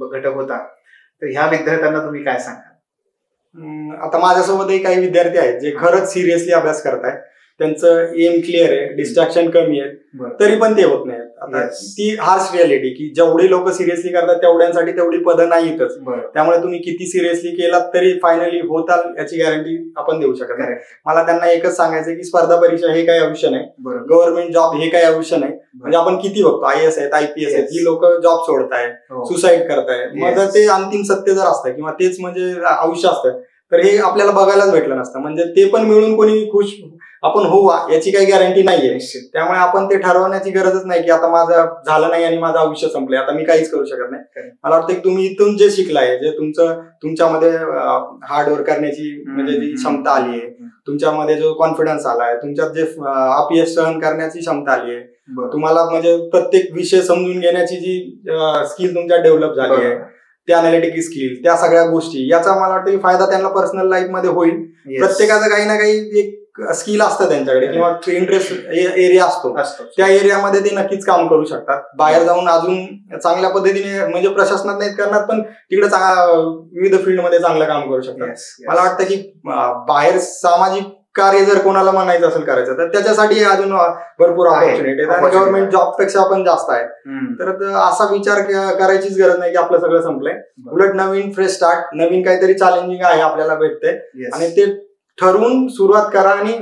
घटक होता, तर ह्या विद्यार्थ्यांना तुम्ही काय सांगाल? आता माझ्यासोबतही काही विद्यार्थी आहेत जे खरंच सिरियसली अभ्यास करतायत, त्यांचं एम क्लिअर आहे, डिस्ट्रॅक्शन कमी आहे, तरी पण ते होत नाहीत. आता ती हार्श रियालिटी की जेवढी लोक सिरियसली करतात तेवढ्यांसाठी तेवढी पदं नाहीतच. त्यामुळे तुम्ही किती सिरियसली केलात तरी फायनली होताल याची गॅरंटी आपण देऊ शकत नाही. मला त्यांना एकच सांगायचं की स्पर्धा परीक्षा हे काही आयुष्य नाही, गव्हर्नमेंट जॉब हे काही आयुष्य नाही. म्हणजे आपण किती बघतो IAS आहेत, IPS आहेत, ही लोक जॉब सोडतायत, सुसाईड करतायत. मग ते अंतिम सत्य जर असतं किंवा तेच म्हणजे आयुष्य असतं तर हे आपल्याला बघायलाच भेटलं नसतं. म्हणजे ते पण मिळून कोणी खुश आपण होऊ याची काही गॅरंटी नाहीये. त्यामुळे आपण ते ठरवण्याची गरजच नाही की आता माझं झालं नाही आणि माझं आयुष्य संपलंय, आता मी काहीच करू शकत नाही. मला वाटतं की तुम्ही इथून जे शिकलाय, जे तुमच्यामध्ये हार्डवर्क करण्याची म्हणजे जी क्षमता आली आहे, तुमच्यामध्ये जो कॉन्फिडन्स आलाय, तुमच्यात जे अपयश सहन करण्याची क्षमता आली आहे, तुम्हाला म्हणजे प्रत्येक विषय समजून घेण्याची जी स्किल तुमच्यात डेव्हलप झाली आहे, त्या अनालिटिक स्किल, त्या सगळ्या गोष्टी, याचा मला वाटतं की फायदा त्यांना पर्सनल लाईफ मध्ये होईल. प्रत्येकाचं काही ना काही एक स्किल असतं त्यांच्याकडे किंवा इंटरेस्ट एरिया असतो, त्या एरियामध्ये ते नक्कीच काम करू शकतात. बाहेर जाऊन अजून चांगल्या पद्धतीने म्हणजे प्रशासनात नाहीत करणार पण तिकडे विविध फील्डमध्ये चांगलं काम करू शकतात. मला वाटतं की बाहेर सामाजिक कार्य जर कोणाला म्हणायचं असेल करायचं तर त्याच्यासाठी अजून भरपूर ऑपॉर्च्युनिटी आहेत आणि गव्हर्नमेंट जॉब पेक्षा पण जास्त आहेत. तर असा विचार करायचीच गरज नाही की आपलं सगळं संपलंय. उलट नवीन फ्रेश स्टार्ट, नवीन काहीतरी चॅलेंजिंग आहे आपल्याला भेटतंय आणि ते ठरवून सुरुवात करा आणि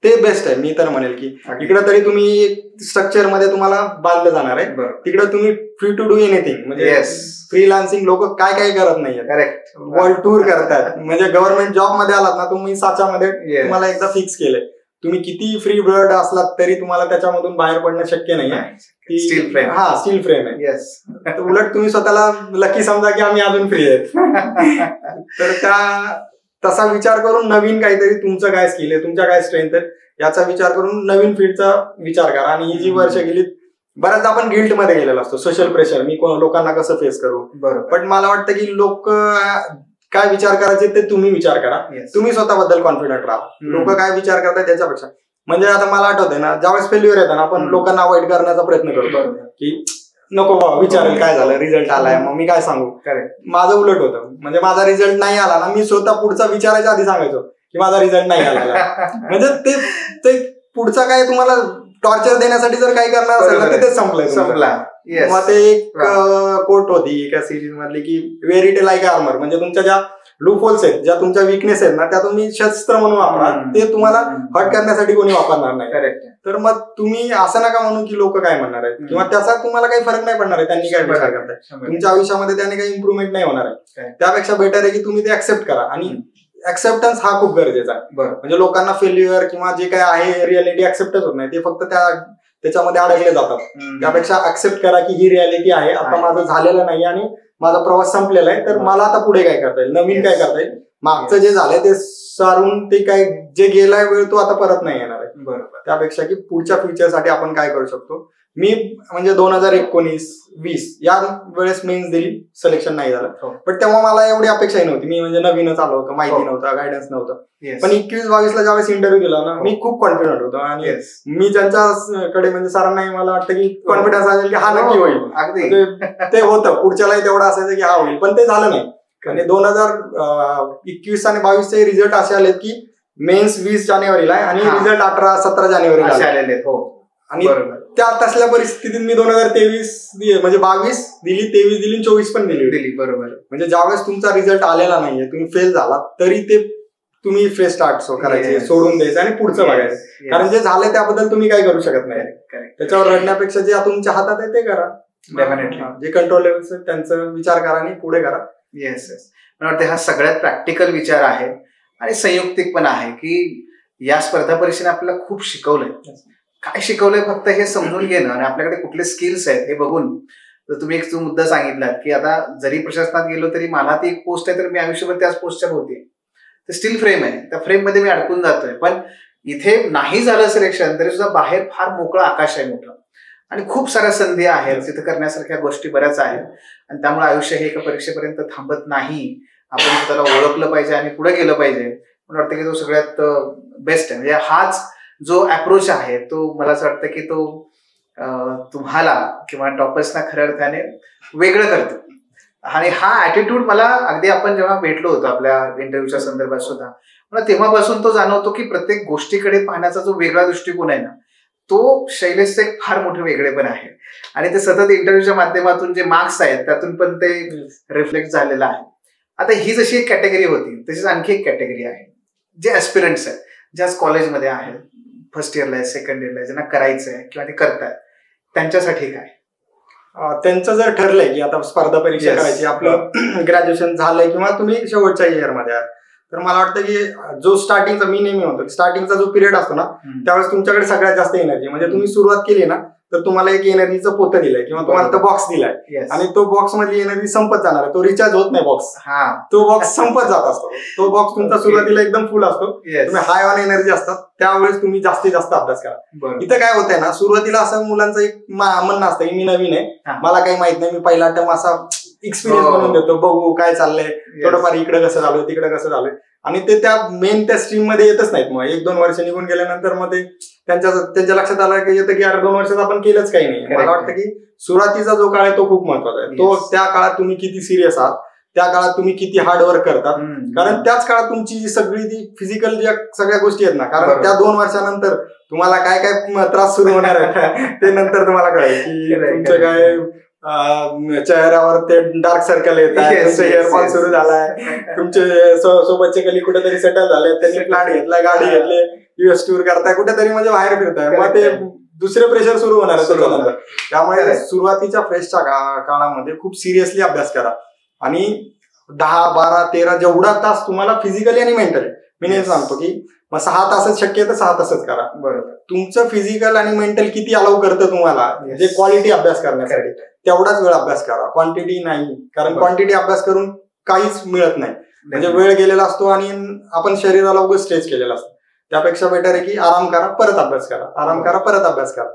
ते बेस्ट आहे. मी तर म्हणेल की इकडे तरी तुम्ही स्ट्रक्चर मध्ये तुम्हाला बांधलं जाणार आहे, तिकडे तुम्ही फ्री टू डू एनिथिंग. म्हणजे फ्रीलान्सिंग लोक काय काय करत नाहीये, वर्ल्ड टूर करतात. म्हणजे गव्हर्नमेंट जॉब मध्ये आलात ना तुम्ही, साच्यामध्ये तुम्हाला एकदा फिक्स केलंय, तुम्ही किती फ्री बर्ड असलात तरी तुम्हाला त्याच्यामधून बाहेर पडणं शक्य नाहीये. स्टील फ्रेम आहे. उलट तुम्ही स्वतःला लकी समजा की आम्ही अजून फ्री आहेत. तर तसा विचार करून नवीन काहीतरी, तुमचं काय स्किल आहे, तुमच्या काय स्ट्रेंथ आहे याचा विचार करून नवीन फील्डचा विचार करा. आणि ही जी वर्ष गेली, बऱ्याचदा आपण गिल्ट मध्ये गेलेलो असतो, सोशल प्रेशर, मी लोकांना कसं फेस करू. पण मला वाटतं की लोक काय विचार करायचे ते तुम्ही विचार करा. तुम्ही स्वतःबद्दल कॉन्फिडंट राहा. लोक काय विचार करतात त्याच्यापेक्षा. म्हणजे आता मला आठवतंय ना, ज्यावेळेस फेल्युअर येतं ना आपण लोकांना अवॉइड करण्याचा प्रयत्न करतो की नको बाबा विचारेल काय झालं, रिझल्ट आलाय मग मी काय सांगू. माझं उलट होतं. म्हणजे माझा रिझल्ट नाही आला ना, मी स्वतः पुढचा विचारायच्या आधी सांगायचो की माझा रिझल्ट नाही आला. म्हणजे ते पुढचा काय तुम्हाला टॉर्चर देण्यासाठी जर काही करणार असेल ना तिथेच संपला. मग ते एक कोट होती एका सिरीज मधली की वेअर इट लाईक आर्मर. म्हणजे तुमच्या ज्या लूप होल्स आहेत, ज्या तुमच्या विकनेस आहेत ना, त्या तुम्ही शस्त्र म्हणून वापरा, ते तुम्हाला हट करण्यासाठी कोणी वापरणार नाही. तर मग तुम्ही असं नका म्हणू की लोक काय म्हणणार आहेत, किंवा त्याचा तुम्हाला काही फरक नाही पडणार आहे त्यांनी काय विचार करताय, तुमच्या आयुष्यामध्ये त्याने काही इम्प्रुव्हमेंट नाही होणार आहे. त्यापेक्षा बेटर आहे की तुम्ही ते ऍक्सेप्ट करा. आणि ऍक्सेप्टन्स हा खूप गरजेचा आहे. म्हणजे लोकांना फेल्युअर किंवा जे काय आहे रिअलिटी ऍक्सेप्टच होत नाही, ते फक्त त्याच्यामध्ये अडकले जातात. त्यापेक्षा ऍक्सेप्ट करा की ही रिअलिटी आहे, आता माझं झालेलं नाही आणि माझा प्रवास संपलेला आहे, तर मला आता पुढे काय करता येईल, नवीन काय करता येईल, मागचं जे झालंय ते सारून ते काय जे गेलाय वेळ तो आता परत नाही येणार आहे. बरोबर. त्यापेक्षा की पुढच्या फ्युचरसाठी आपण काय करू शकतो. मी म्हणजे 2019-20 या वेळेस मेन्स दिली, सिलेक्शन नाही झालं, पण तेव्हा मला एवढी अपेक्षाही नव्हती. मी म्हणजे नवीनच आलो होतं, माहिती नव्हतं, गायडन्स नव्हतं. पण 21-22 ज्यावेळेस इंटरव्ह्यू दिला ना, मी खूप कॉन्फिडंट होतो. आणि मी ज्यांच्याकडे म्हणजे सरांनाही मला वाटतं की कॉन्फिडन्स असेल की हा नक्की होईल, ते होतं. पुढच्यालाही तेवढं असायचं की हा होईल, पण ते झालं नाही. आणि 2021 आणि 22चे रिझल्ट असे आले की मेन्स 20 जानेवारीला आहे आणि रिझल्ट 18-17 जानेवारीला आले. आणि त्या तसल्या परिस्थितीत मी 2023 म्हणजे 22 दिली, 23 दिली, 24 पण दिली. बरोबर. म्हणजे ज्यावेळेस तुमचा रिझल्ट आलेला नाहीये, तुम्ही फेल झाला, तरी ते तुम्ही फ्रेश स्टार्ट करायचे, सोडून द्यायचं आणि पुढचं बघायचं. कारण जे झालंय त्याबद्दल तुम्ही काय करू शकत नाही. त्याच्यावर रडण्यापेक्षा जे तुमच्या हातात आहे ते करा. डेफिनेटली जे कंट्रोल लेवल्स आहेत त्यांचा विचार करा आणि पुढे करा. येस. मला वाटतं हा सगळ्यात प्रॅक्टिकल विचार आहे आणि संयुक्तिक पण आहे की या स्पर्धा परीक्षेने आपल्याला खूप शिकवलंय. काय शिकवलंय फक्त हे समजून घेणं आणि आपल्याकडे कुठले स्किल्स आहेत हे बघून. तर तुम्ही एक जो मुद्दा सांगितलात की आता जरी प्रशासनात गेलो तरी मला ती एक पोस्ट आहे तर मी आयुष्यभर त्याच पोस्टच्या होते, ते स्टील फ्रेम आहे, त्या फ्रेम मध्ये मी अडकून जातोय. पण इथे नाही झालं सिलेक्शन तरी सुद्धा बाहेर फार मोकळं आकाश आहे मोठं आणि खूप साऱ्या संधी आहेत, तिथं करण्यासारख्या गोष्टी बऱ्याच आहेत. आणि त्यामुळे आयुष्य हे एका परीक्षेपर्यंत थांबत नाही. आपण त्याला ओळखलं पाहिजे आणि पुढे गेलं पाहिजे. मला वाटतं की तो सगळ्यात बेस्ट आहे. म्हणजे हाच जो अप्रोच आहे तो मला असं वाटतं की तो तुम्हाला किंवा टॉपर्सना खऱ्या अर्थाने वेगळं करतो. आणि हा ऍटिट्यूड मला अगदी आपण जेव्हा भेटलो होतो आपल्या इंटरव्ह्यूच्या संदर्भात सुद्धा मला तेव्हापासून तो जाणवतो की प्रत्येक गोष्टीकडे पाहण्याचा जो वेगळा दृष्टिकोन आहे ना, तो शैलेशचं एक फार मोठं वेगळेपण आहे. आणि ते सतत इंटरव्ह्यूच्या माध्यमातून जे मार्क्स आहेत त्यातून पण ते रिफ्लेक्ट झालेलं आहे. आता ही जशी एक कॅटेगरी होती तशीच आणखी एक कॅटेगरी आहे जे ऍस्पिरंट्स आहेत, जे आज कॉलेजमध्ये आहेत, फर्स्ट इयरला आहे, सेकंड इयरला आहे, ज्यांना करायचं आहे किंवा ते करतात, त्यांच्यासाठी काय? त्यांचं जर ठरलंय की आता स्पर्धा परीक्षा करायची, आपलं ग्रॅज्युएशन झालंय किंवा तुम्ही शेवटच्या इयरमध्ये आहात, तर मला वाटतं की जो स्टार्टिंगचा, मी नेहमी म्हणतो स्टार्टिंगचा जो पिरियड असतो ना त्यावेळेस तुमच्याकडे सगळ्यात जास्त एनर्जी, म्हणजे तुम्ही सुरुवात केली ना तर तुम्हाला एक एनर्जीचं पोतं दिलंय किंवा तुम्हाला तो बॉक्स दिलाय आणि तो बॉक्स मधली एनर्जी संपत जाणार आहे, तो रिचार्ज होत नाही बॉक्स, तो बॉक्स संपत जात असतो. तो बॉक्स तुमचा सुरुवातीला एकदम फुल असतो, तुम्ही हाय ऑन एनर्जी असतात, त्यावेळेस तुम्ही जास्तीत जास्त अभ्यास करा. इथं काय होतंय ना, सुरुवातीला असं मुलांचं एक म्हणणं असतं की मी नवीन आहे, मला काही माहित नाही, मी पहिला टर्म असा एक्सपिरियन्स बनवून देतो, बघू काय चाललंय, थोडंफार इकडे कसं झालं तिकडे कसं झालंय, आणि ते त्या स्ट्रीम मध्ये येतच नाहीत. मग 1-2 वर्ष निघून गेल्यानंतर मग ते त्यांच्या लक्षात आलं की येतं की 2 वर्षात आपण केलंच काही नाही. मला वाटतं की सुरुवातीचा जो काळ आहे तो खूप महत्वाचा आहे. तो त्या काळात तुम्ही किती सिरियस आहात, त्या काळात तुम्ही किती हार्डवर्क करतात, कारण त्याच काळात तुमची जी सगळी ती फिजिकल ज्या सगळ्या गोष्टी आहेत ना, कारण त्या 2 वर्षानंतर तुम्हाला काय काय त्रास सुरू होणार आहे ते नंतर तुम्हाला कळेल की तुमचं काय चेहऱ्यावर ते डार्क सर्कल येत आहे, तुमचं हेअरफॉल सुरू झालाय, तुमचे सोबतचे कली कुठेतरी सेटल झाले, त्यांनी फ्लॅट घेतलाय, गाडी घेतली, युएस टूर करताय, कुठेतरी म्हणजे बाहेर फिरताय, मग ते दुसरे प्रेशर सुरू होणार आहे त्याच्यानंतर. त्यामुळे सुरुवातीच्या फ्रेशच्या काळामध्ये खूप सिरियसली अभ्यास करा आणि 10, 12, 13 जेवढा तास तुम्हाला फिजिकली आणि मेंटली, मी नेहमी सांगतो की मग 6 तासच शक्य आहे तर 6 तासच करा. बरोबर. तुमचं फिजिकल आणि मेंटल किती अलाउ करतं तुम्हाला जे क्वालिटी अभ्यास करण्यासाठी, तेवढाच वेळ अभ्यास करा, क्वांटिटी नाही. कारण क्वांटिटी अभ्यास करून काहीच मिळत नाही, म्हणजे वेळ गेलेला असतो आणि आपण शरीराला उगाच स्ट्रेच केलेला असतो. त्यापेक्षा बेटर आहे की आराम करा, परत अभ्यास करा, आराम करा, परत अभ्यास करा.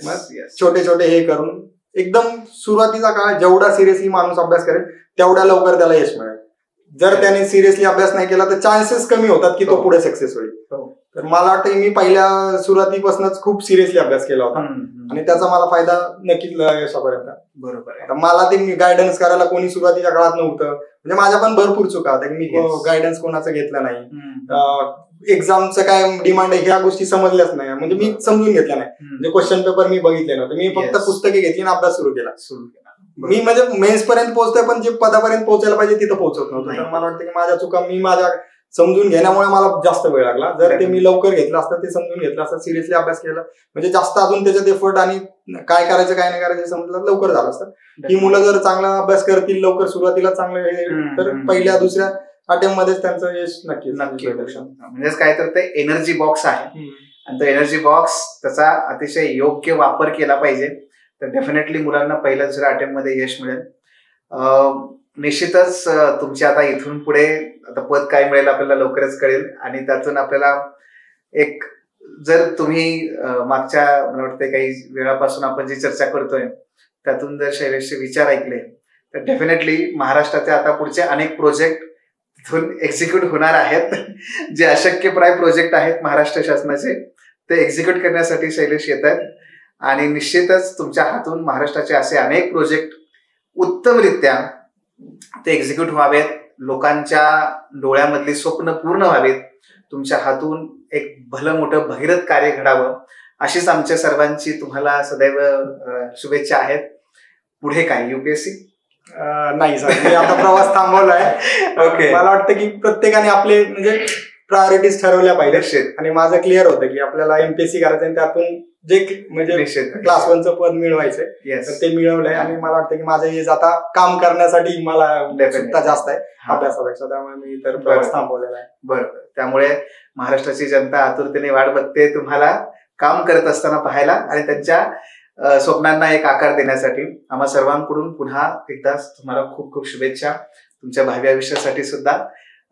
मग छोटे छोटे हे करून एकदम सुरुवातीचा काळ जेवढा सिरियसली माणूस अभ्यास करेल तेवढ्या लवकर त्याला यश मिळेल. जर त्याने सिरियसली अभ्यास नाही केला तर चान्सेस कमी होतात की तो पुढे सक्सेस होईल. तर मला वाटतं मी पहिल्या सुरुवातीपासूनच खूप सिरियसली अभ्यास केला होता आणि त्याचा मला फायदा नक्कीच यशापर्यंत. बरोबर. आता मला ते गायडन्स करायला कोणी सुरुवातीच्या काळात नव्हतं, म्हणजे माझ्या पण भरपूर चुका होत्या, मी गायडन्स कोणाचं घेतलं नाही, एक्झामचं काय डिमांड आहे ह्या गोष्टी समजल्याच नाही, म्हणजे मी समजून घेतल्या नाही, म्हणजे क्वेश्चन पेपर मी बघितले नव्हते, मी फक्त पुस्तके घेतली आणि अभ्यास सुरू केला. मी म्हणजे मेन्स पर्यंत पोहोचतोय पण जे पदापर्यंत पोहोचायला पाहिजे तिथं पोहोचत नव्हतं. तर मला वाटतं की माझ्या चुका मी माझ्या समजून घेण्यामुळे मला जास्त वेळ लागला. जर ते मी लवकर घेतलं असतं, ते समजून घेतलं असतं, सिरियसली अभ्यास केला म्हणजे जास्त अजून त्याच्यात एफर्ट आणि काय करायचं काय नाही करायचं समजलं लवकर झालं असतं. ही मुलं जर चांगला अभ्यास करतील लवकर सुरुवातीला चांगलं तर पहिल्या दुसऱ्या अटेम्प्ट मध्येच त्यांचं यश नक्की म्हणजेच काय तर ते एनर्जी बॉक्स आहे आणि तो एनर्जी बॉक्स त्याचा अतिशय योग्य वापर केला पाहिजे तर डेफिनेटली मुलांना पहिल्या दुसऱ्या अटेम्प्ट मध्ये यश मिळेल. निश्चितच तुमची आता इथून पुढे आता पद काय मिळेल आपल्याला लवकरच कळेल आणि त्यातून आपल्याला एक जर तुम्ही मागच्या मला वाटतं काही वेळापासून आपण जी चर्चा करतोय त्यातून जर शैलेशचे विचार ऐकले तर डेफिनेटली महाराष्ट्राचे आता पुढचे अनेक प्रोजेक्ट तिथून एक्झिक्यूट होणार आहेत. जे अशक्यप्राय प्रोजेक्ट आहेत महाराष्ट्र शासनाचे ते एक्झिक्यूट करण्यासाठी शैलेश येत आहेत आणि निश्चितच तुमच्या हातून महाराष्ट्राचे असे अनेक प्रोजेक्ट उत्तमरित्या ते एक्झिक्यूट व्हावेत, लोकांच्या डोळ्यामधली स्वप्न पूर्ण व्हावेत, तुमच्या हातून एक भलं मोठं भगीरथ कार्य घडावं अशीच आमच्या सर्वांची तुम्हाला सदैव शुभेच्छा आहेत. पुढे काय युपीएससी नाही सर, मी आता प्रवास थांबवलाय. ओके, मला वाटतं की प्रत्येकाने आपले म्हणजे प्रायोरिटीज ठरवल्या पाहिजे आणि माझं क्लिअर होतं की आपल्याला एमपीएससी करायचं आणि त्यातून जे म्हणजे क्लास 1चं पद मिळवायचंय तर ते मिळवलंय आणि मला वाटतं की माझं एज आता काम करण्यासाठी मला उत्सुकता जास्त आहे अभ्यासापेक्षा, त्यामुळे मी तर प्रवास थांबवलेला आहे. बरोबर, त्यामुळे महाराष्ट्राची जनता आतुरतेने वाट बघते तुम्हाला काम करत असताना पाहायला आणि त्यांच्या स्वप्नांना एक आकार देण्यासाठी. आम्हा सर्वांकडून पुन्हा एकदा तुम्हाला खूप खूप शुभेच्छा तुमच्या भावी आयुष्यासाठी सुद्धा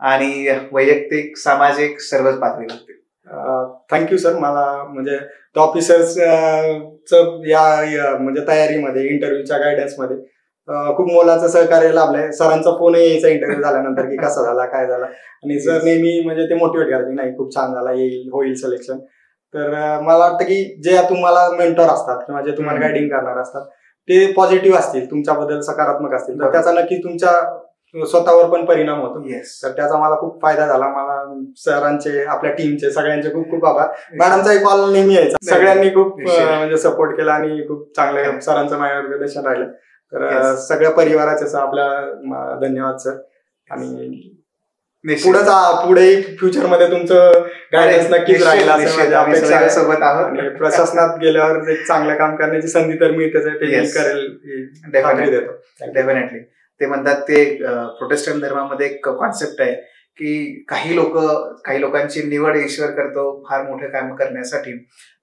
आणि वैयक्तिक सामाजिक सर्वच पातळीवरती. Thank you sir. मला म्हणजे ऑफिसर्स या म्हणजे तयारीमध्ये इंटरव्ह्यूच्या गायडन्समध्ये खूप मोलाचं सहकार्य लाभलंय. सरांचा फोनही यायचा इंटरव्ह्यू झाल्यानंतर की कसा झाला काय झाला आणि सर नेहमी म्हणजे ते मोटिवेट करायचे नाही खूप छान झाला येईल होईल सिलेक्शन. तर मला वाटतं की जे तुम्हाला मेंटॉर असतात किंवा जे तुम्हाला गायडिंग करणार असतात ते पॉझिटिव्ह असतील, तुमच्याबद्दल सकारात्मक असतील तर त्याचा नक्की तुमच्या स्वतःवर पण परिणाम होतो. तर त्याचा मला खूप फायदा झाला. मला सरांचे आपल्या टीमचे सगळ्यांचे खूप खूप आभार. मॅडमचाही कॉल नेहमी यायचा, सगळ्यांनी खूप म्हणजे सपोर्ट केला आणि खूप चांगलं सरांचं मार्गदर्शन राहिलं. तर सगळ्या परिवाराचे आपल्या धन्यवाद सर. आणि पुढे फ्युचरमध्ये तुमचं गायडन्स नक्कीच राहील असं सोबत आहोत आणि प्रशासनात गेल्यावर एक चांगलं काम करण्याची संधी तर मिळतेच ते करेल. डेफिनेटली ते म्हणतात ते प्रोटेस्टंट धर्मामध्ये एक कॉन्सेप्ट आहे की काही लोकांची निवड ईश्वर करतो फार मोठे काम करण्यासाठी,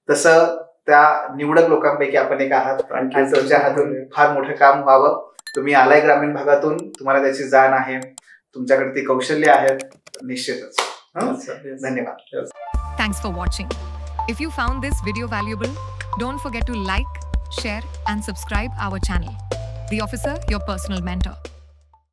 तसं त्या निवडक लोकांपैकी आपण एक आहात आणि तुमच्या हातून फार मोठं काम व्हावं. तुम्ही आलाय ग्रामीण भागातून, तुम्हाला त्याची जाण आहे, तुमच्याकडे ती कौशल्य आहेत निश्चितच. धन्यवाद. Thanks for watching. If you found this video valuable, don't forget to like, share and subscribe our channel. The Officer, your personal mentor.